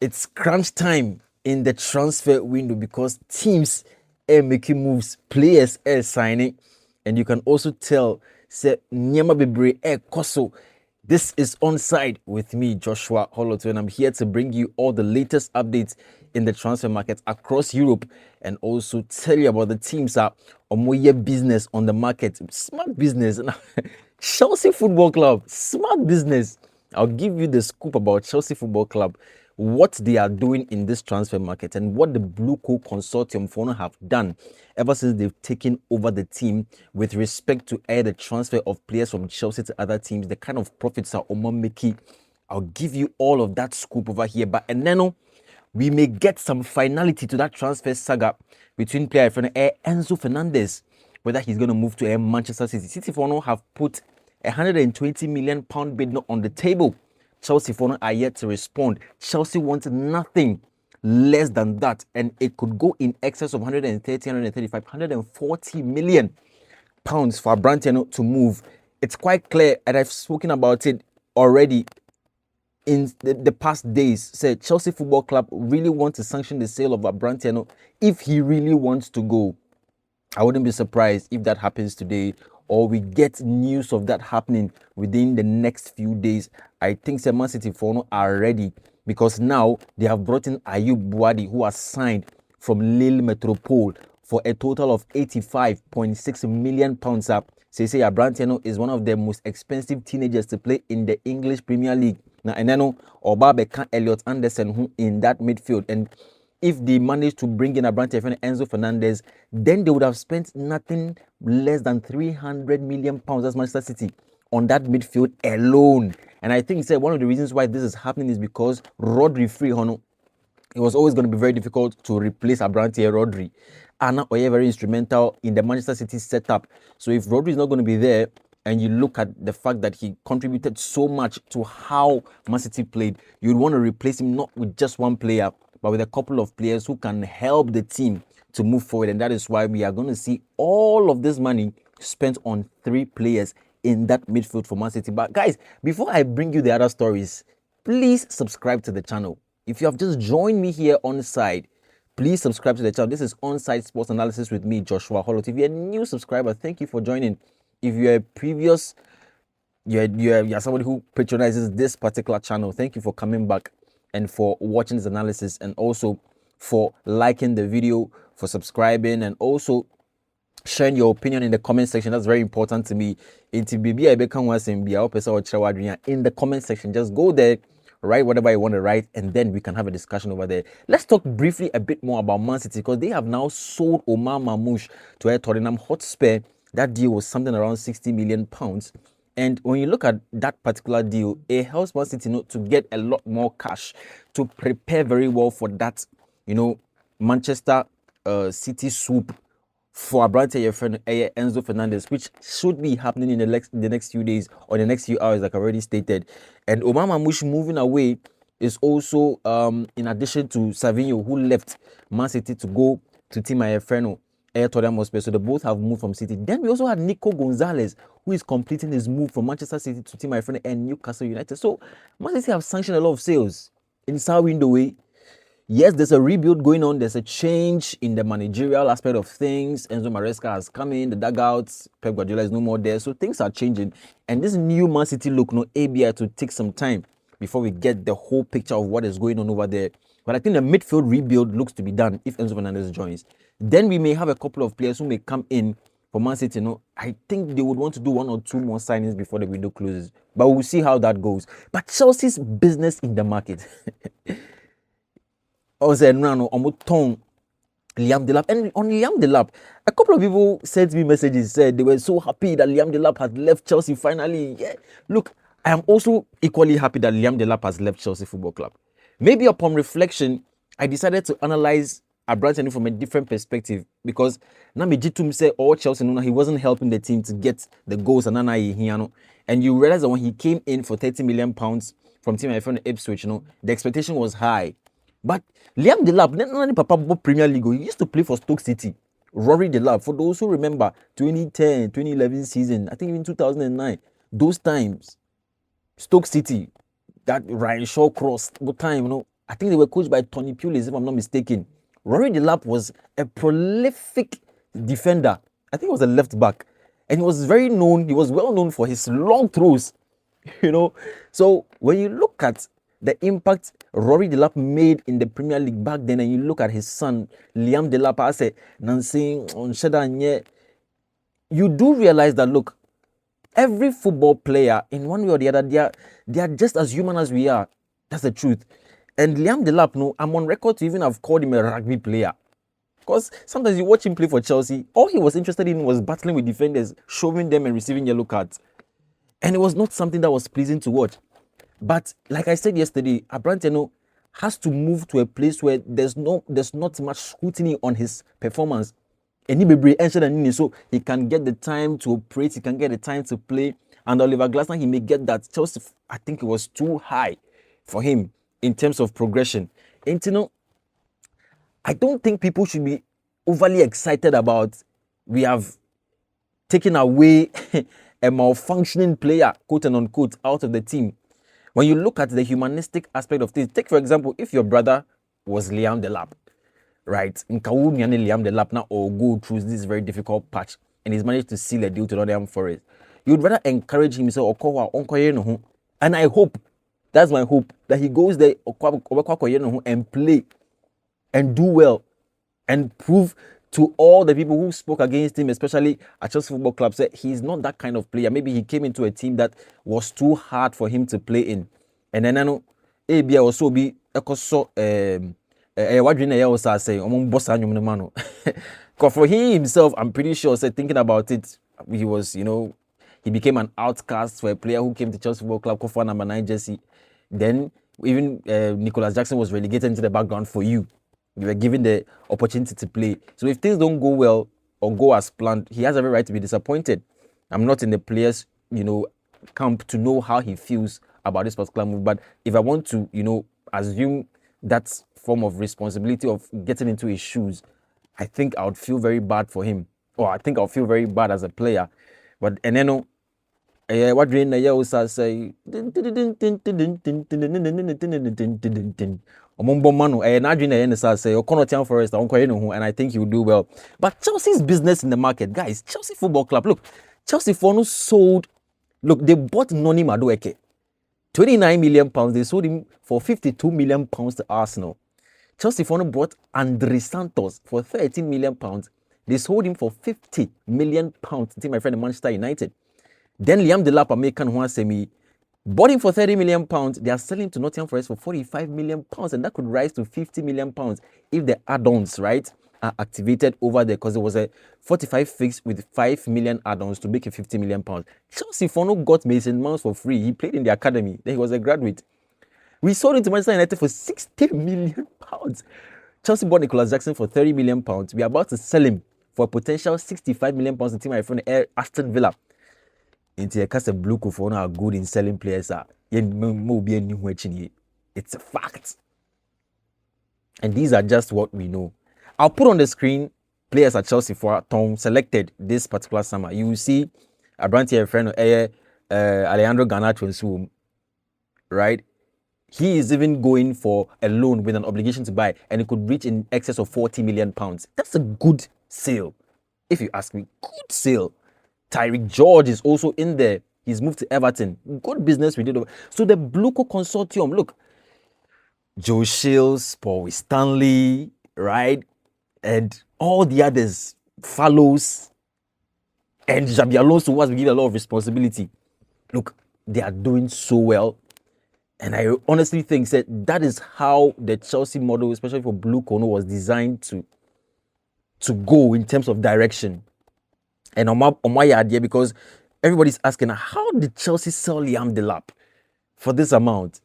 It's crunch time in the transfer window because teams are making moves, players are signing, and you can also tell say Nyama Bebre air Koso. This is Onside with me, Joshua Holotu, and I'm here to bring you all the latest updates in the transfer market across Europe and also tell you about the teams that are more business on the market. Smart business. Chelsea Football Club, smart business. I'll give you the scoop about Chelsea Football Club, what they are doing in this transfer market, and what the Blueco consortium for now have done ever since they've taken over the team with respect to the transfer of players from Chelsea to other teams, the kind of profits are making. I'll give you all of that scoop over here. But and then we may get some finality to that transfer saga between player Enzo Fernandez, whether he's going to move to Manchester City. City for now have put £120 million bid on the table. Chelsea for now are yet to respond. Chelsea wants nothing less than that, and it could go in excess of 130, 135, 140 million pounds for Brantiano to move. It's quite clear, and I've spoken about it already in the past days. Said Chelsea Football Club really want to sanction the sale of Brantiano if he really wants to go. I wouldn't be surprised if that happens today, or we get news of that happening within the next few days. I think Man City for now are ready because now they have brought in Ayub Buadi, who has signed from Lille Metropole for a total of £85.6 million up. Say Brantiano is one of the most expensive teenagers to play in the English Premier League. Now, and then Obabeka Elliot Anderson who in that midfield, and if they managed to bring in a branch of Enzo Fernandez, then they would have spent nothing less than £300 million as Manchester City on that midfield alone. And I think he said one of the reasons why this is happening is because Rodri free, it was always going to be very difficult to replace Abrante Rodri. Anna Oye very instrumental in the Manchester City setup. So if Rodri is not going to be there, and you look at the fact that he contributed so much to how Man City played, you'd want to replace him not with just one player, but with a couple of players who can help the team to move forward. And that is why we are going to see all of this money spent on 3 players in that midfield for Man City. But guys, before I bring you the other stories, please subscribe to the channel. If you have just joined me here on side, please subscribe to the channel. This is ONSIDE Sports Analysis with me, Joshua Holotu. If you're a new subscriber, thank you for joining. If you're a previous, you're somebody who patronizes this particular channel, thank you for coming back and for watching this analysis, and also for liking the video, for subscribing, and also sharing your opinion in the comment section. That's very important to me. In the comment section, just go there, write whatever you want to write, and then we can have a discussion over there. Let's talk briefly a bit more about Man City, because they have now sold Omar Mamouche to a Tottenham Hotspur. That deal was something around £60 million. And when you look at that particular deal, it helps Man City to get a lot more cash to prepare very well for that, Manchester City swoop for Abrante Enzo Fernandez, which should be happening in the next few days or the next few hours, like I already stated. And Omar Mamouche moving away is also, in addition to Savinho, who left Man City to go to Team Ayefreno, Tottenham. So they both have moved from City. Then we also had Nico Gonzalez, who is completing his move from Manchester City to Team Ayefreno and Newcastle United. So Man City have sanctioned a lot of sales in summer window. Yes, there's a rebuild going on. There's a change in the managerial aspect of things. Enzo Maresca has come in, the dugouts. Pep Guardiola is no more there. So things are changing. And this new Man City look, ABI to take some time before we get the whole picture of what is going on over there. But I think the midfield rebuild looks to be done if Enzo Fernandez joins. Then we may have a couple of players who may come in for Man City. I think they would want to do 1 or 2 more signings before the window closes. But we'll see how that goes. But Chelsea's business in the market. Liam Delap. And on Liam Delap, a couple of people sent me messages, said they were so happy that Liam Delap had left Chelsea finally. Yeah, look, I am also equally happy that Liam Delap has left Chelsea Football Club. Maybe upon reflection, I decided to analyze Abrante from a different perspective, because Namijitum said Chelsea, he wasn't helping the team to get the goals, and you realize that when he came in for £30 million from Team Ayefreno Ipswich, the expectation was high. But Liam Delap, Papa Premier League, he used to play for Stoke City. Rory Delap, for those who remember 2010, 2011 season, I think even 2009, those times, Stoke City, that Ryan Shaw cross, what time, I think they were coached by Tony Pulis, if I'm not mistaken. Rory Delap was a prolific defender. I think he was a left back. And he was well known for his long throws. So when you look at the impact Rory Delap made in the Premier League back then, and you look at his son, Liam Delap, I say, you do realize that, look, every football player, in one way or the other, they are just as human as we are. That's the truth. And Liam Delap, no, I'm on record to even have called him a rugby player. Because sometimes you watch him play for Chelsea, all he was interested in was battling with defenders, shoving them and receiving yellow cards. And it was not something that was pleasing to watch. But like I said yesterday, Abrante has to move to a place where there's not much scrutiny on his performance. And so he can get the time to operate, he can get the time to play. And Oliver Glasner, he may get that. Chelsea, I think it was too high for him in terms of progression. And I don't think people should be overly excited about we have taken away a malfunctioning player, quote and unquote, out of the team. When you look at the humanistic aspect of things, take for example, if your brother was Liam Delap, right? Liam Delap now or go through this very difficult patch and he's managed to seal a deal to Nottingham Forest. You'd rather encourage him, say, and I hope, that's my hope, that he goes there and play and do well and prove to all the people who spoke against him, especially at Chelsea Football Club, said he's not that kind of player. Maybe he came into a team that was too hard for him to play in. And then I know ABI also be what do you say? Because for him himself, I'm pretty sure, thinking about it, he was, he became an outcast for a player who came to Chelsea Football Club, for number 9 jersey. Then even Nicholas Jackson was relegated into the background for you. You were given the opportunity to play. So if things don't go well or go as planned, he has every right to be disappointed. I'm not in the players, camp to know how he feels about this particular move. But if I want to, assume that form of responsibility of getting into his shoes, I think I would feel very bad for him. Or I think I'll feel very bad as a player. But what do you also say? And I think he will do well. But Chelsea's business in the market, guys, Chelsea Football Club, look, Chelsea sold, look, they bought Noni Madueke, £29 million. They sold him for £52 million to Arsenal. Chelsea bought Andre Santos for £13 million. They sold him for £50 million to my friend in Manchester United. Then Liam Delap American bought him for £30 million. They are selling to Nottingham Forest for £45 million, and that could rise to £50 million if the add-ons, right, are activated over there, because there was a 45 fix with 5 million add-ons to make it £50 million. Chelsea got Mason Mount for free. He played in the academy. Then he was a graduate. We sold him to Manchester United for £60 million. Chelsea bought Nicholas Jackson for £30 million. We are about to sell him for a potential £65 million to team my friend Aston Villa. Into a cast of Blueco for how good in selling players are. It's a fact. And these are just what we know. I'll put on the screen players at Chelsea for Tom selected this particular summer. You will see a brand here friend Alejandro Garnacho, right? He is even going for a loan with an obligation to buy, and it could reach in excess of £40 million. That's a good sale, if you ask me. Good sale. Tyreek George is also in there. He's moved to Everton. Good business we did. So the Blueco consortium, look, Joe Shields, Paul Stanley, right? And all the others, Fallows, and Xabi Alonso, who has been given a lot of responsibility. Look, they are doing so well. And I honestly think that is how the Chelsea model, especially for Blueco, was designed to go in terms of direction. And on my idea, because everybody's asking, how did Chelsea sell Liam Delap for this amount?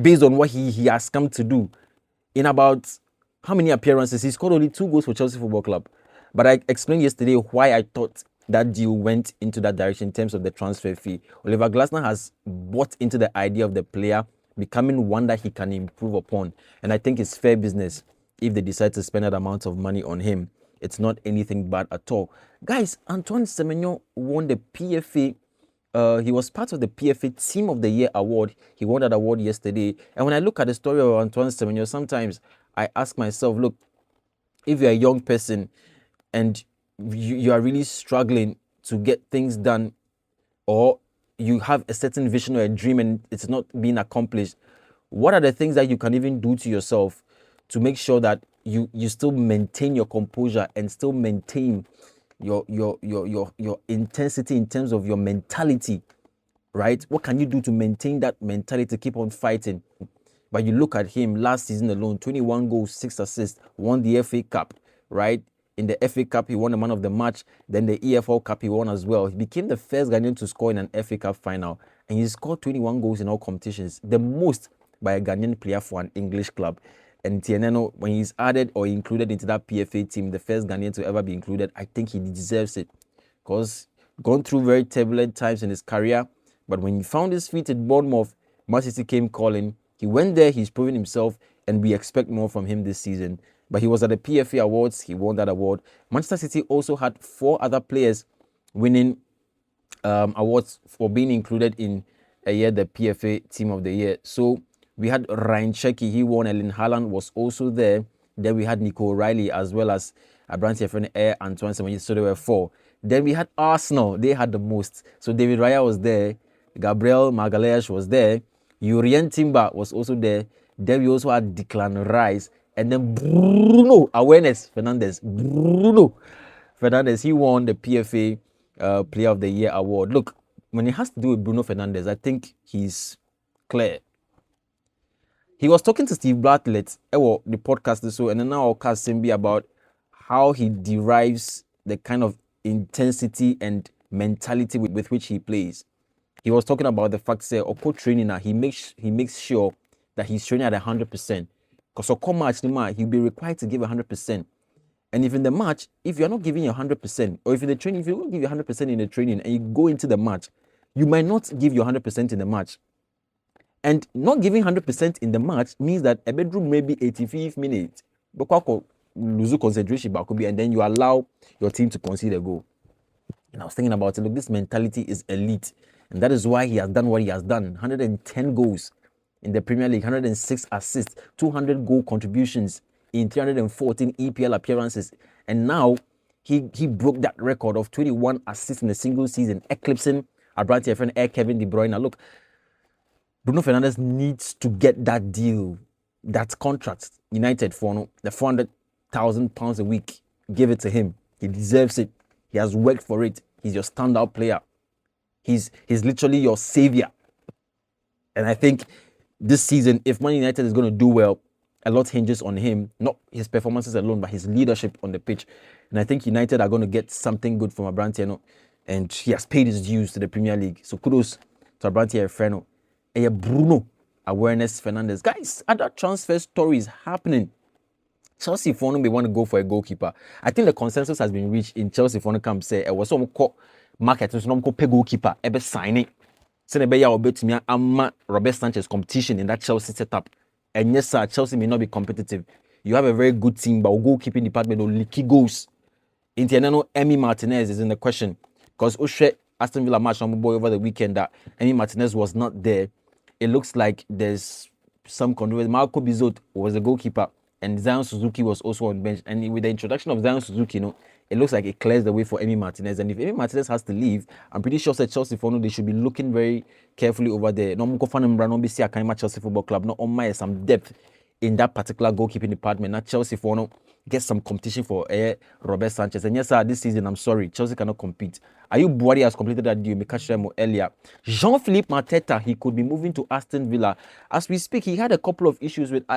Based on what he has come to do. In about how many appearances? He scored only 2 goals for Chelsea Football Club. But I explained yesterday why I thought that deal went into that direction in terms of the transfer fee. Oliver Glasner has bought into the idea of the player becoming one that he can improve upon. And I think it's fair business if they decide to spend that amount of money on him. It's not anything bad at all. Guys, Antoine Semenyo won the PFA He was part of the PFA Team of the Year award. He won that award yesterday. And when I look at the story of Antoine Semenyo, sometimes I ask myself, look, if you're a young person and you are really struggling to get things done, or you have a certain vision or a dream and it's not being accomplished, what are the things that you can even do to yourself to make sure that you still maintain your composure and still maintain your intensity in terms of your mentality, right? What can you do to maintain that mentality, keep on fighting? But you look at him last season alone, 21 goals, 6 assists, won the FA Cup, right? In the FA Cup, he won the man of the match. Then the EFL Cup, he won as well. He became the first Ghanaian to score in an FA Cup final. And he scored 21 goals in all competitions, the most by a Ghanaian player for an English club. And Tieneno, when he's added or included into that PFA team, the first Ghanaian to ever be included, I think he deserves it. Because gone through very turbulent times in his career. But when he found his feet at Bournemouth, Man City came calling. He went there, he's proven himself, and we expect more from him this season. But he was at the PFA Awards, he won that award. Manchester City also had 4 other players winning awards for being included in the PFA Team of the Year. So we had Ryan Cherki, he won. Erling Haaland was also there. Then we had Nico O'Reilly as well as Abrante's friend Air Antoine Semenyo. So there were 4. Then we had Arsenal, they had the most. So David Raya was there, Gabriel Magalhaes was there, Urian Timber was also there. Then we also had Declan Rice, and then Bruno Fernandes, he won the PFA Player of the Year award. Look, when it has to do with Bruno Fernandes, I think he's clear. He was talking to Steve Bartlett, the podcast, so, and then now I'll cast him about how he derives the kind of intensity and mentality with which he plays. He was talking about the fact that Oko training now, he makes sure that he's training at 100%. Because Oko match, he'll be required to give 100%. And if in the match, if you're not giving your 100%, or if in the training, if you don't give your 100% in the training and you go into the match, you might not give your 100% in the match. And not giving 100% in the match means that a bedroom may be 85 minutes. But lose concentration, and then you allow your team to concede a goal. And I was thinking about it, look, this mentality is elite. And that is why he has done what he has done. 110 goals in the Premier League, 106 assists, 200 goal contributions in 314 EPL appearances. And now he broke that record of 21 assists in a single season, eclipsing Abrante's friend Kevin De Bruyne. Now look, Bruno Fernandes needs to get that deal, that contract, United, for the £400,000 a week. Give it to him. He deserves it. He has worked for it. He's your standout player. He's literally your savior. And I think this season, if Man United is going to do well, a lot hinges on him, not his performances alone, but his leadership on the pitch. And I think United are going to get something good from Abrante, and he has paid his dues to the Premier League. So kudos to Abrante Freno. Bruno Awareness Fernandes. Guys, other transfer stories happening. Chelsea for may want to go for a goalkeeper. I think the consensus has been reached in Chelsea for camp say it was some market so no pay goalkeeper ebe signing. Say the beya obetumi ama Robert Sanchez competition in that Chelsea setup. And yes, sir, Chelsea may not be competitive. You have a very good team, but goalkeeping department will leaky goals. International Emi Martinez is in the question because Oshe Aston Villa match on boy over the weekend that Emi Martinez was not there. It looks like there's some controversy. Marco Bizot was the goalkeeper, and Zion Suzuki was also on bench. And with the introduction of Zion Suzuki, it looks like it clears the way for Emi Martinez. And if Emi Martinez has to leave, I'm pretty sure that Chelsea they should be looking very carefully over there. No Chelsea Football Club, not on my some depth in that particular goalkeeping department. Not Chelsea get some competition for Robert Sanchez. And yes, sir, this season, I'm sorry, Chelsea cannot compete. Ayub Buwadi has completed that deal. Mikashiremo earlier. Jean-Philippe Mateta, he could be moving to Aston Villa. As we speak, he had a couple of issues with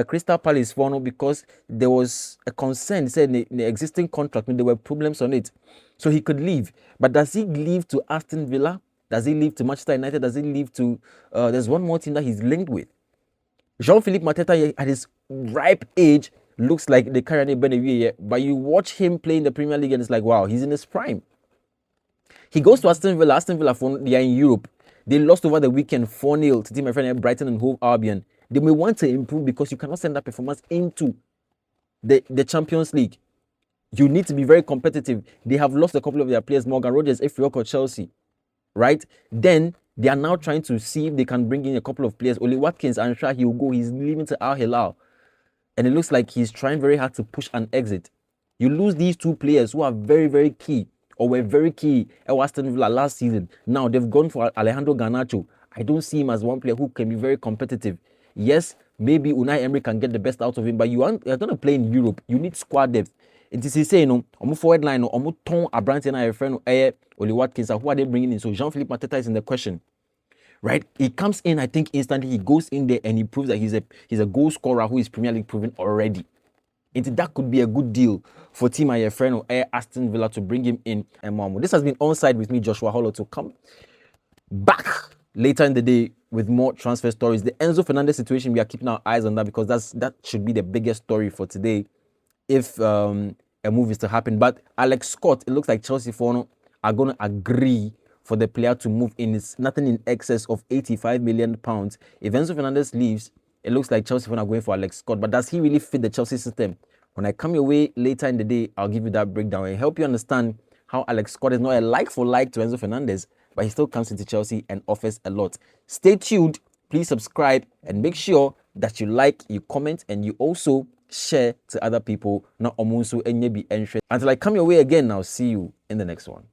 Crystal Palace because there was a concern. He said in the existing contract, there were problems on it. So he could leave. But does he leave to Aston Villa? Does he leave to Manchester United? Does he leave to... there's one more team that he's linked with. Jean-Philippe Mateta, at his ripe age, looks like the Karane Benevier, but you watch him play in the Premier League and it's like, wow, he's in his prime. He goes to Aston Villa. Aston Villa, they are in Europe. They lost over the weekend 4-0 to my friend Brighton and Hove Albion. They may want to improve because you cannot send that performance into the Champions League. You need to be very competitive. They have lost a couple of their players, Morgan Rogers, Efrioko, Chelsea. right? Then they are now trying to see if they can bring in a couple of players. Oli Watkins, I'm sure he will go. He's leaving to Al Hilal. And it looks like he's trying very hard to push an exit. You lose these two players who are very, very key, or were very key at Aston Villa last season. Now they've gone for Alejandro Garnacho. I don't see him as one player who can be very competitive. Yes, maybe Unai Emery can get the best out of him, but you're going to play in Europe. You need squad depth. It is saying, no, I'm forward line, no, I'm ton Abrante and I friend Oli Watkins. Who are they bringing in? So Jean-Philippe Mateta is in the question, right? He comes in, I think instantly he goes in there and he proves that he's a goal scorer who is Premier League proven already. That could be a good deal for team Ayefreno or Aston Villa to bring him in. And this has been Onside with me, Joshua Hollow, to come back later in the day with more transfer stories. The Enzo Fernandez situation, we are keeping our eyes on that because that should be the biggest story for today if a move is to happen. But Alex Scott, it looks like Chelsea are going to agree for the player to move in. It's nothing in excess of £85 million. If Enzo Fernandez leaves, it looks like Chelsea are going for Alex Scott. But does he really fit the Chelsea system? When I come your way later in the day, I'll give you that breakdown and help you understand how Alex Scott is not a like for like to Enzo Fernandez, but he still comes into Chelsea and offers a lot. Stay tuned. Please subscribe and make sure that you like, you comment, and you also share to other people. Until I come your way again, I'll see you in the next one.